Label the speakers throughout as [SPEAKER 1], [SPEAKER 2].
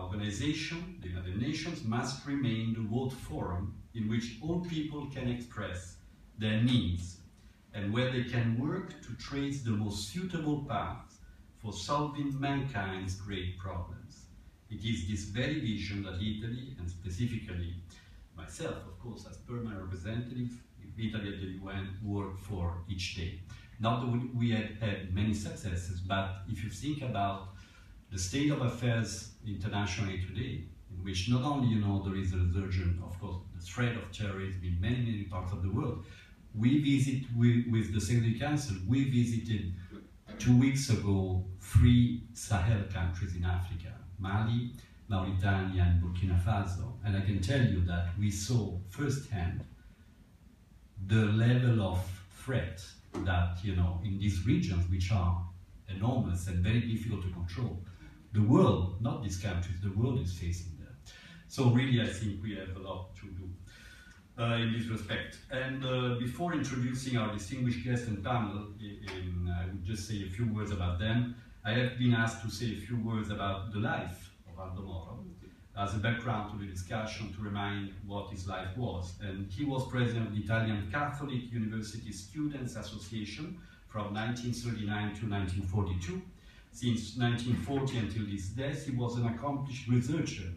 [SPEAKER 1] organization, the United Nations, must remain the world forum in which all people can express their needs and where they can work to trace the most suitable path for solving mankind's great problems. It is this very vision that Italy, and specifically myself, of course, as permanent representative of Italy at the UN, work for each day. Not that we have had many successes, but if you think about the state of affairs internationally today, in which not only there is a resurgence, of course, the threat of terrorism in many, many parts of the world. We visit with the Security Council, we visited 2 weeks ago 3 Sahel countries in Africa, Mali, Mauritania, and Burkina Faso. And I can tell you that we saw firsthand the level of threat that, in these regions, which are enormous and very difficult to control, the world, not these countries, the world is facing that. So really, I think we have a lot to do in this respect. And before introducing our distinguished guests and panel, I would just say a few words about them. I have been asked to say a few words about the life of Aldo Moro as a background to the discussion, to remind what his life was. And he was president of the Italian Catholic University Students Association from 1939 to 1942. Since 1940 until his death, he was an accomplished researcher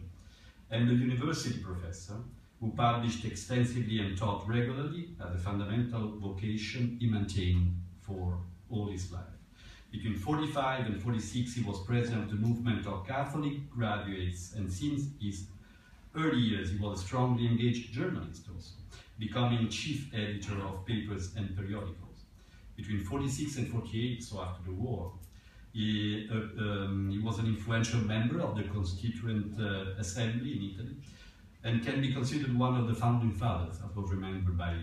[SPEAKER 1] and a university professor who published extensively and taught regularly as a fundamental vocation he maintained for all his life. Between 45 and 46, he was president of the movement of Catholic graduates, and since his early years, he was a strongly engaged journalist also, becoming chief editor of papers and periodicals. Between 46 and 48, so after the war, he was an influential member of the Constituent Assembly in Italy, and can be considered one of the founding fathers, as was remembered by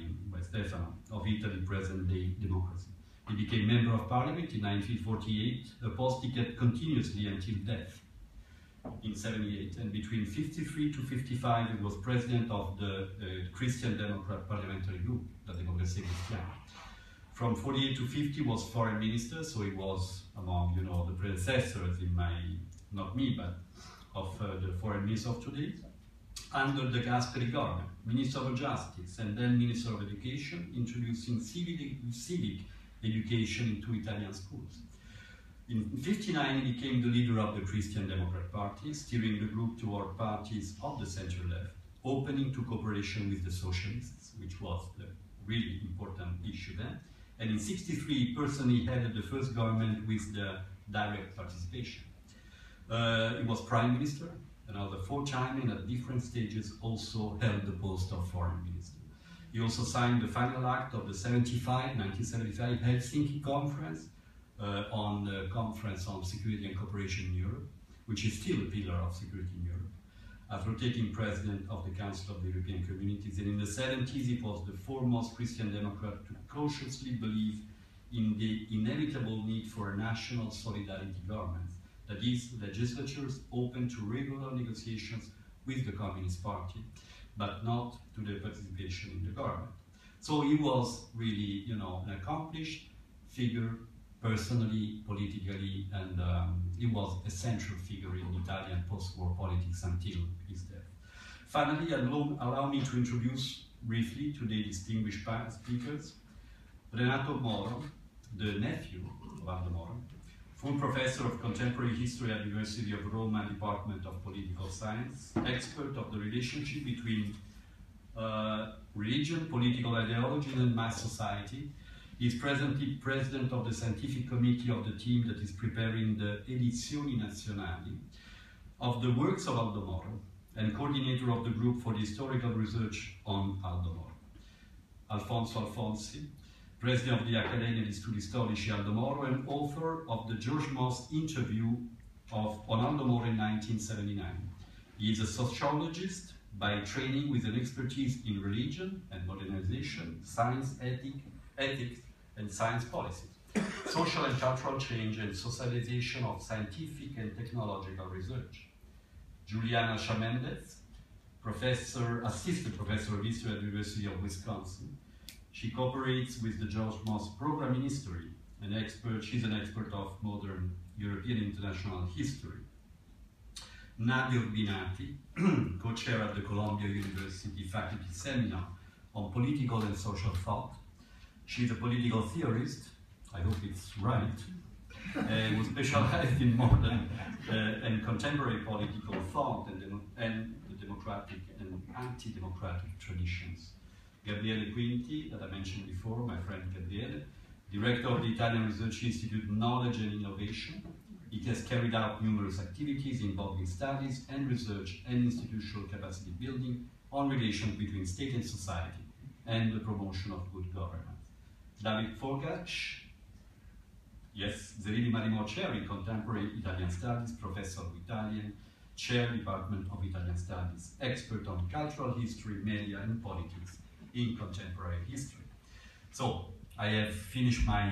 [SPEAKER 1] Stefano, of Italy's present-day democracy. He became member of parliament in 1948, a post he kept continuously until death in 78, and between 53 to 55 he was president of the Christian Democrat parliamentary group, la Conferenza. From 48 to 50 was foreign minister, so he was among the predecessors in not me, but of the foreign minister of today, under the Gasperi government, Minister of Justice, and then Minister of Education, introducing civic education into Italian schools. In 1959, he became the leader of the Christian Democrat Party, steering the group toward parties of the center-left, opening to cooperation with the socialists, which was the really important issue then. And in 1963, he personally headed the first government with the direct participation. He was prime minister, another 4 times, and at different stages also held the post of foreign minister. He also signed the final act of the 1975 Helsinki Conference on the Conference on Security and Cooperation in Europe, which is still a pillar of security in Europe, as rotating president of the Council of the European Communities. And in the 70s, he was the foremost Christian Democrat to cautiously believe in the inevitable need for a national solidarity government, that is, legislatures open to regular negotiations with the Communist Party, but not to the participation in the government. So he was really, an accomplished figure, personally, politically, and he was a central figure in Italian post-war politics until his death. Finally, allow me to introduce briefly today's distinguished speakers. Aldo Moro, the nephew of Aldo Moro, full professor of contemporary history at the University of Rome Department of Political Science, expert of the relationship between religion, political ideology, and mass society. He is presently president of the scientific committee of the team that is preparing the Edizioni Nazionali of the works of Aldo Moro, and coordinator of the group for the historical research on Aldo Moro. Alfonso Alfonsi, president of the Accademia di Studi Storici Aldo Moro, and author of the George Moss interview on Aldo Moro in 1979. He is a sociologist by training with an expertise in religion and modernization, science, ethics, and science policy, social and cultural change, and socialization of scientific and technological research. Juliana Chamendez, assistant professor of history at the University of Wisconsin. She cooperates with the George Moss program in history, she's an expert of modern European international history. Nadia Urbinati, co-chair at the Columbia University Faculty Seminar on Political and Social Thought. She's a political theorist, I hope it's right, who specialized in modern and contemporary political thought and the democratic and anti-democratic traditions. Gabriele Quinti, that I mentioned before, my friend Gabriele, director of the Italian Research Institute Knowledge and Innovation. He has carried out numerous activities involving studies and research and institutional capacity building on relations between state and society and the promotion of good governance. David Forgac, yes, Zerilli Marimo Chair in Contemporary Italian Studies, Professor of Italian, Chair Department of Italian Studies, expert on cultural history, media and politics in contemporary history. So, I have finished my,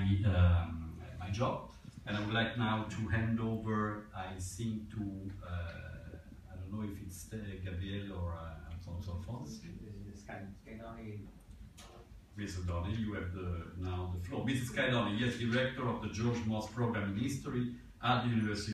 [SPEAKER 1] my job, and I would like now to hand over, I think, to, I don't know if it's Gabriele or Alfonso. Mrs. Donnelly, you have now the floor. Mrs. Scaidoni, yes, Director of the George Moss Program in History at the University